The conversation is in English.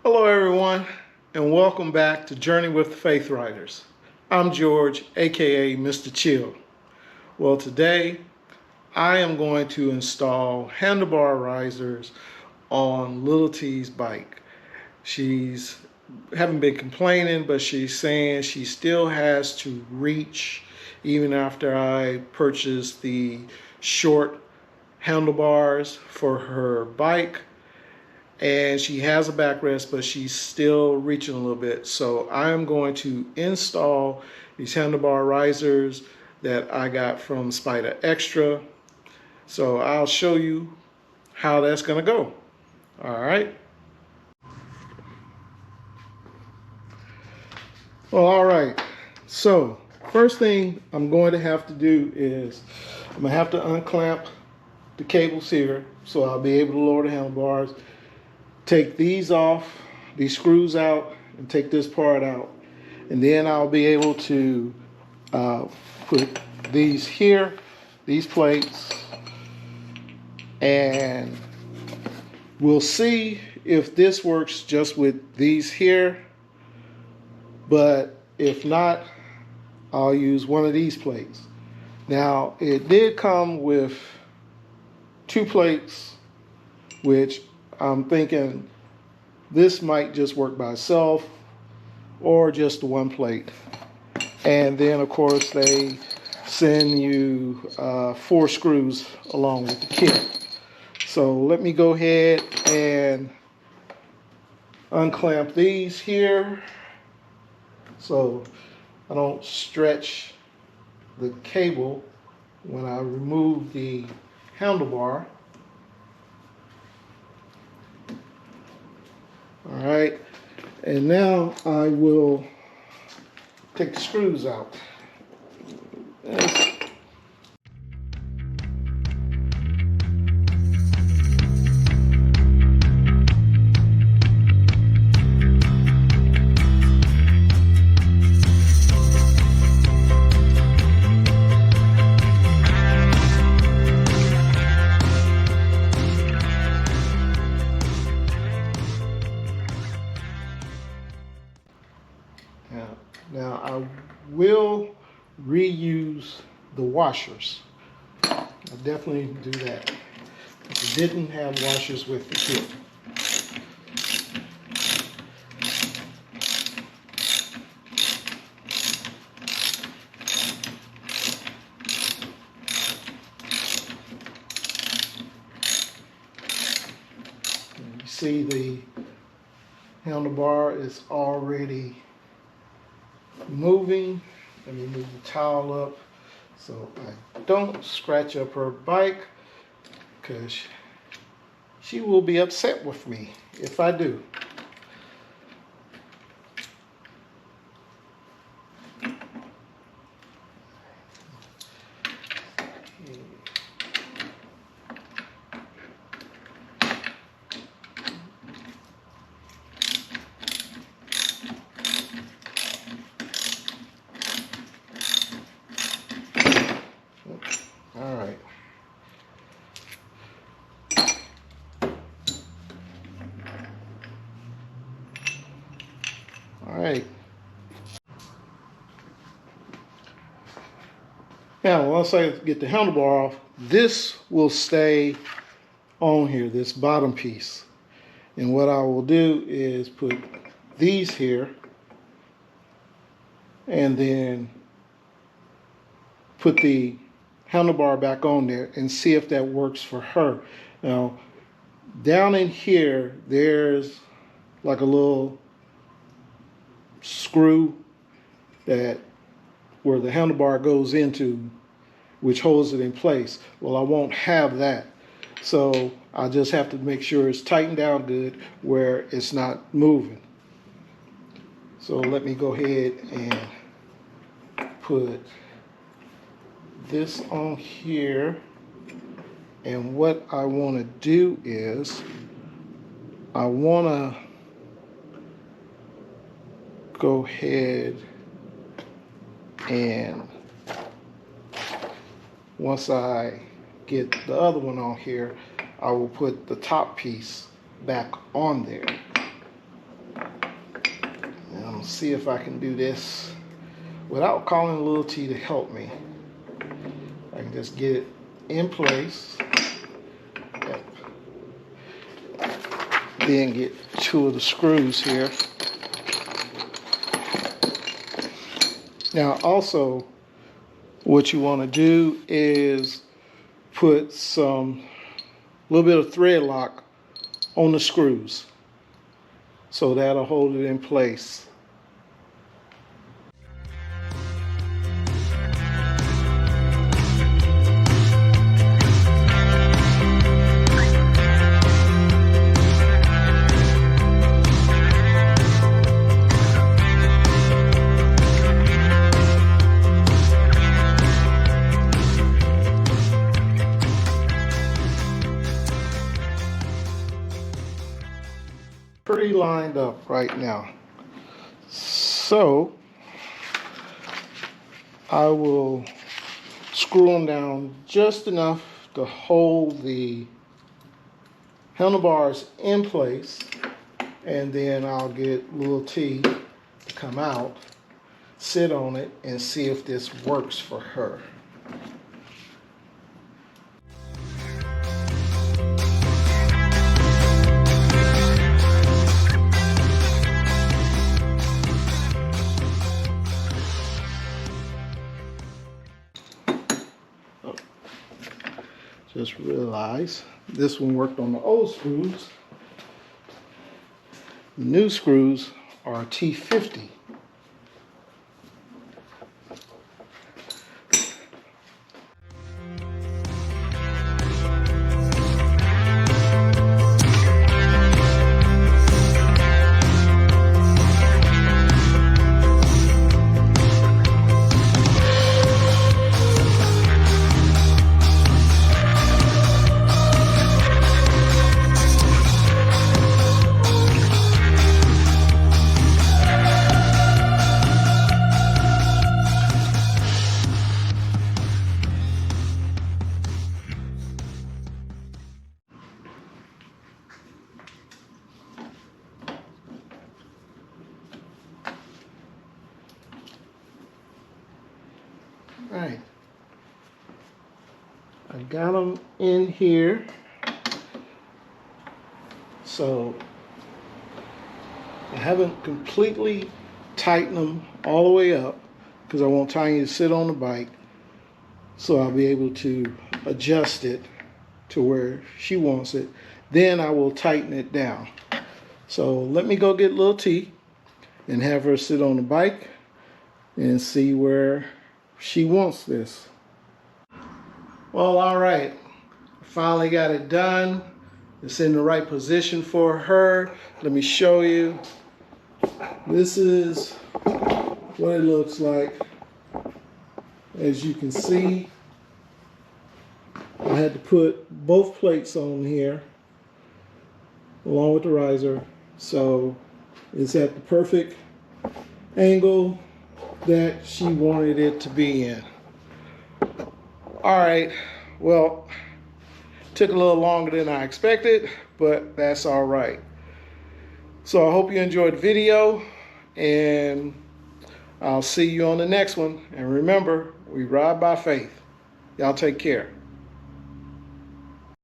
Hello everyone, and welcome back to Journey with the Faith Riders. I'm George, aka Mr. Chill. Well, today I am going to install handlebar risers on Little T's bike. She's haven't been complaining, but she's saying she still has to reach even after I purchased the short handlebars for her bike. And she has a backrest, but she's still reaching a little bit. So I'm going to install these handlebar risers that I got from Spider Extra. So I'll show you how that's going to go. All right. Well, all right. So first thing I'm going to have to do is I'm going to have to unclamp the cables here so I'll be able to lower the handlebars. Take these off, these screws out, and take this part out. And then I'll be able to put these here, these plates, and we'll see if this works just with these here. But if not, I'll use one of these plates. Now, it did come with 2 plates, which I'm thinking this might just work by itself or just the 1 plate. And then of course they send you 4 screws along with the kit. So let me go ahead and unclamp these here so I don't stretch the cable when I remove the handlebar. All right, and now I will take the screws out. Now I will reuse the washers. I'll definitely do that. I didn't have washers with the kit. And you see the handlebar is already moving. Let me move the towel up so I don't scratch up her bike, because she will be upset with me if I do. All right. All right. Now, once I get the handlebar off, this will stay on here, this bottom piece. And what I will do is put these here and then put the handlebar back on there and see if that works for her. Now, down in here, there's like a little screw that where the handlebar goes into, which holds it in place. Well, I won't have that. So I just have to make sure it's tightened down good where it's not moving. So let me go ahead and put this on here, and what I want to do is I want to go ahead and once I get the other one on here, I will put the top piece back on there. See if I can do this without calling little T to help me. I can just get it in place. Yep. Then get 2 of the screws here. Now also, what you want to do is put some little bit of thread lock on the screws, so that'll hold it in place. Pretty lined up right now. So I will screw them down just enough to hold the handlebars in place, and then I'll get little T to come out, sit on it, and see if this works for her. Just realized this one worked on the old screws. The new screws are T50. Right, I got them in here, so I haven't completely tightened them all the way up because I want Tanya to sit on the bike, so I'll be able to adjust it to where she wants it. Then I will tighten it down. So let me go get little T and have her sit on the bike and see where she wants this. Well, all right, finally got it done. It's in the right position for her. Let me show you. This is what it looks like. As you can see, I had to put both plates on here along with the riser, so it's at the perfect angle that she wanted it to be in. All right, well, took a little longer than I expected, but that's all right. So I hope you enjoyed the video, and I'll see you on the next one. And remember, we ride by faith. Y'all take care.